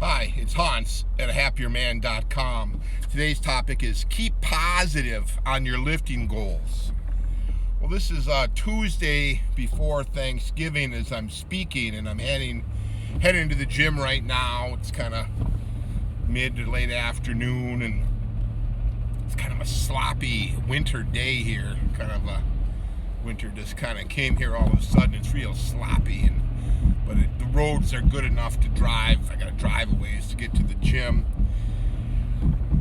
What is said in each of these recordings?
Hi, it's Hans at ahappierman.com. Today's topic is keep positive on your lifting goals. Well, this is Tuesday before Thanksgiving as I'm speaking, and I'm heading to the gym right now. It's kind of mid to late afternoon, and it's kind of a sloppy winter day here. Winter just kind of came here all of a sudden. It's real sloppy, but the roads are good enough to drive. I got to drive a ways to get to the gym.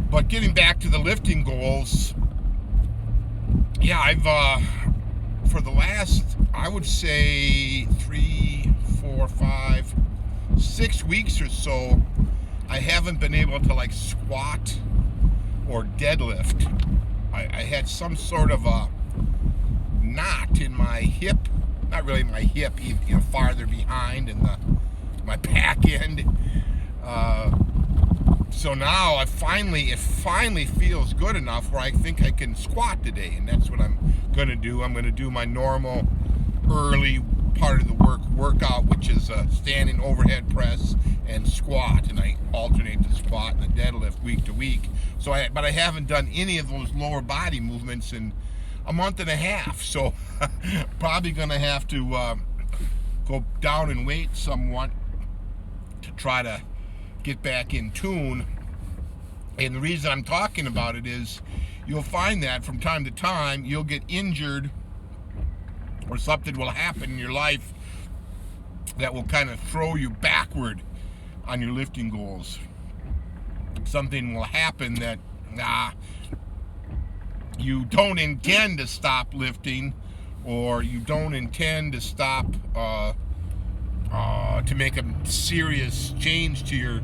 But getting back to the lifting goals, yeah, I've for the last, I would say 3, 4, 5, 6 weeks or so, I haven't been able to squat or deadlift. I had some sort of a knot in my hip, not really my hip, farther behind in my back end. So now it finally feels good enough where I think I can squat today, and that's what I'm going to do. I'm going to do my normal early part of the workout, which is standing overhead press and squat, and I alternate the squat and the deadlift week to week. But I haven't done any of those lower body movements in a month and a half, so probably gonna have to go down in weight somewhat to try to get back in tune. And the reason I'm talking about it is you'll find that from time to time you'll get injured or something will happen in your life that will kind of throw you backward on your lifting goals. Something will happen that you don't intend to stop lifting, or you don't intend to stop to make a serious change to your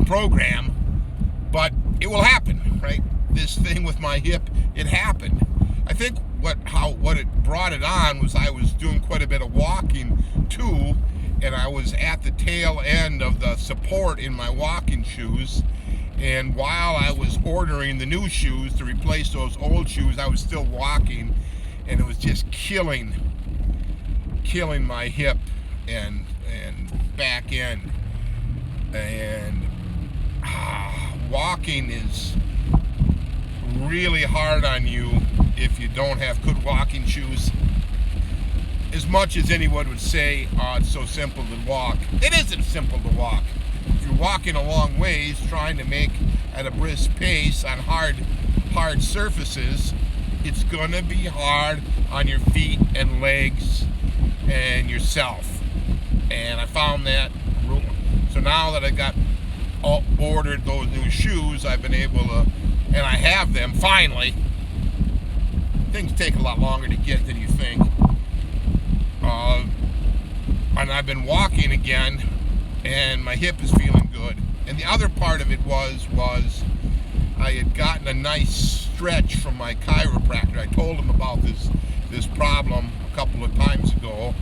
program, but it will happen, right? This thing with my hip, it happened. I think what it brought it on was I was doing quite a bit of walking too, and I was at the tail end of the support in my walking shoes. And while I was ordering the new shoes to replace those old shoes, I was still walking, and it was just killing my hip and back end. And walking is really hard on you if you don't have good walking shoes. As much as anyone would say, it's so simple to walk, it isn't simple to walk. If you're walking a long ways trying to make at a brisk pace on hard surfaces, it's gonna be hard on your feet and legs and yourself. And I found that. So now that I got ordered those new shoes, I've been able to, and I have them finally. Things take a lot longer to get than you think. And I've been walking again, and my hip is feeling good. And the other part of it was I had gotten a nice stretch from my chiropractor. I told him about this problem a couple of times ago.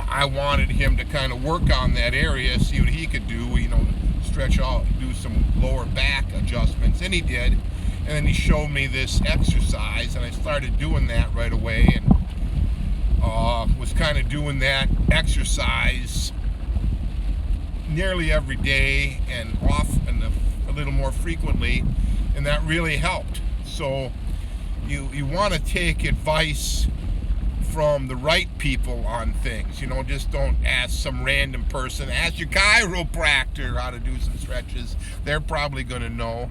I wanted him to kind of work on that area, see what he could do, stretch out, do some lower back adjustments, and he did. And then he showed me this exercise, and I started doing that right away, and was kind of doing that exercise nearly every day and often a little more frequently, and that really helped. So you want to take advice from the right people on things. Just don't ask some random person. Ask your chiropractor how to do some stretches. They're probably going to know.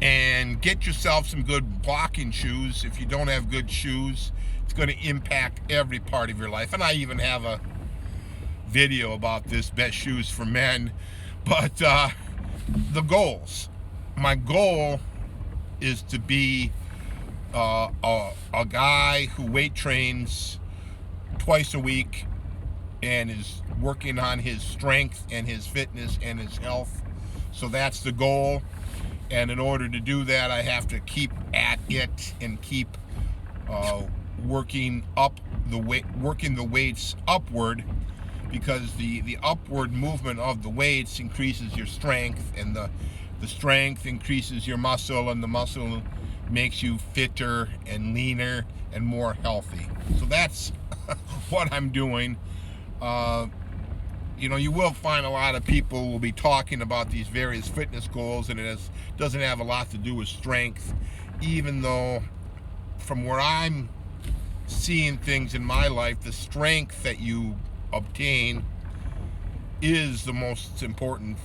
And get yourself some good walking shoes. If you don't have good shoes, it's going to impact every part of your life. And I even have a video about this, best shoes for men. But the goals. My goal is to be a guy who weight trains twice a week and is working on his strength and his fitness and his health. So that's the goal. And in order to do that, I have to keep at it and keep working the weights upward, because the upward movement of the weights increases your strength, and the strength increases your muscle, and the muscle makes you fitter and leaner and more healthy. So that's what I'm doing. you will find a lot of people will be talking about these various fitness goals, and doesn't have a lot to do with strength, even though from where I'm seeing things in my life, the strength that you obtain is the most important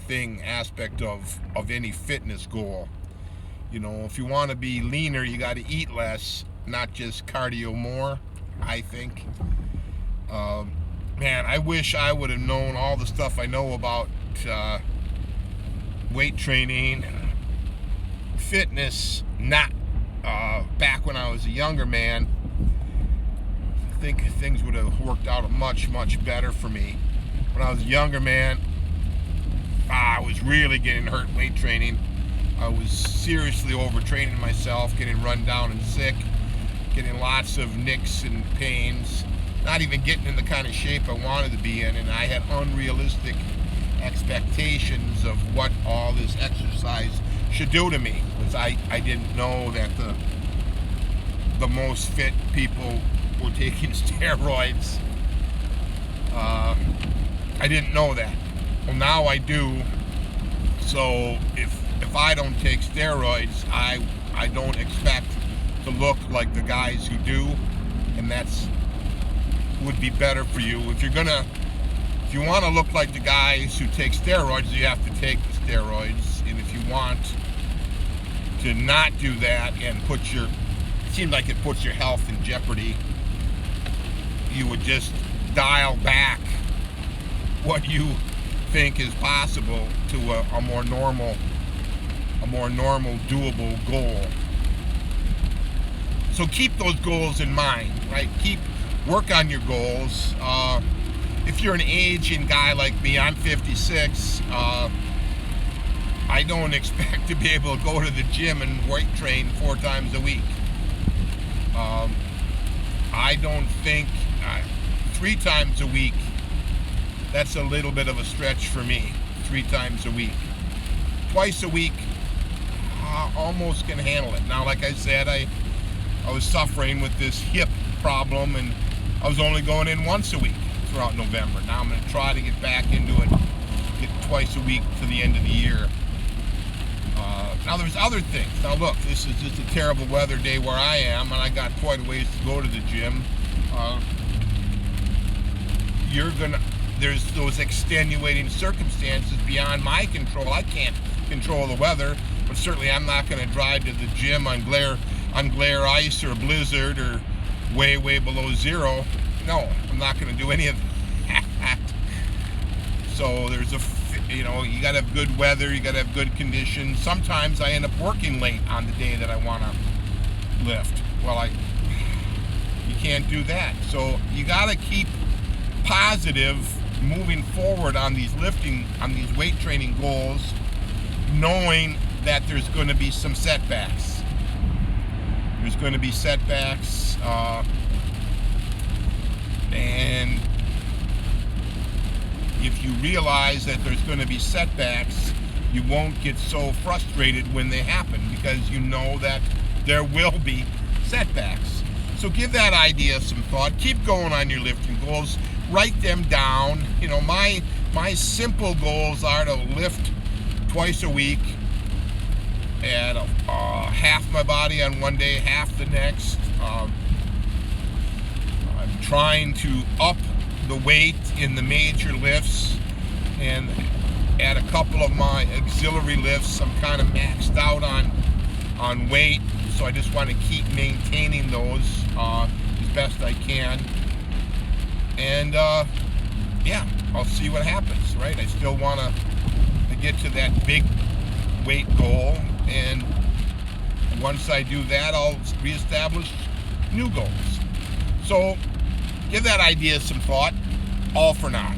aspect of any fitness goal. If you want to be leaner, you got to eat less, not just cardio more, I think. Man, I wish I would have known all the stuff I know about weight training, fitness, not back when I was a younger man. I think things would have worked out much, much better for me. When I was a younger man, I was really getting hurt weight training. I was seriously overtraining myself, getting run down and sick, getting lots of nicks and pains, not even getting in the kind of shape I wanted to be in, and I had unrealistic expectations of what all this exercise should do to me, because I didn't know that the most fit people were taking steroids. I didn't know that. Well, now I do. So if I don't take steroids, I don't expect to look like the guys who do, and that's would be better for you. If you want to look like the guys who take steroids, you have to take the steroids. And if you want to not do that and it seems like it puts your health in jeopardy, you would just dial back what you think is possible to a more normal, doable goal. So keep those goals in mind, right? Work on your goals. If you're an aging guy like me, I'm 56, I don't expect to be able to go to the gym and weight train 4 times a week. I don't think 3 times a week, that's a little bit of a stretch for me. 3 times a week. Twice a week, almost can handle it. Now, like I said, I was suffering with this hip problem, and I was only going in once a week throughout November. Now I'm going to try to get back into it, get twice a week to the end of the year. Now there's other things. Now look, this is just a terrible weather day where I am, and I got quite a ways to go to the gym. There's those extenuating circumstances beyond my control. I can't control the weather, but certainly I'm not going to drive to the gym on glare ice or blizzard or way below zero. No, I'm not going to do any of that. So there's you got to have good weather, you got to have good conditions. Sometimes I end up working late on the day that I want to lift. Well, you can't do that. So you got to keep positive moving forward on these weight training goals, knowing that there's going to be some setbacks. There's going to be setbacks, and if you realize that there's going to be setbacks, you won't get so frustrated when they happen, because you know that there will be setbacks. So give that idea some thought. Keep going on your lifting goals. Write them down. My simple goals are to lift twice a week and half my body on one day, half the next. I'm trying to up the weight in the major lifts, and at a couple of my auxiliary lifts I'm kind of maxed out on weight, so I just want to keep maintaining those as best I can. And yeah, I'll see what happens, right? I still want to get to that big weight goal, and once I do that, I'll reestablish new goals. So give that idea some thought. All for now.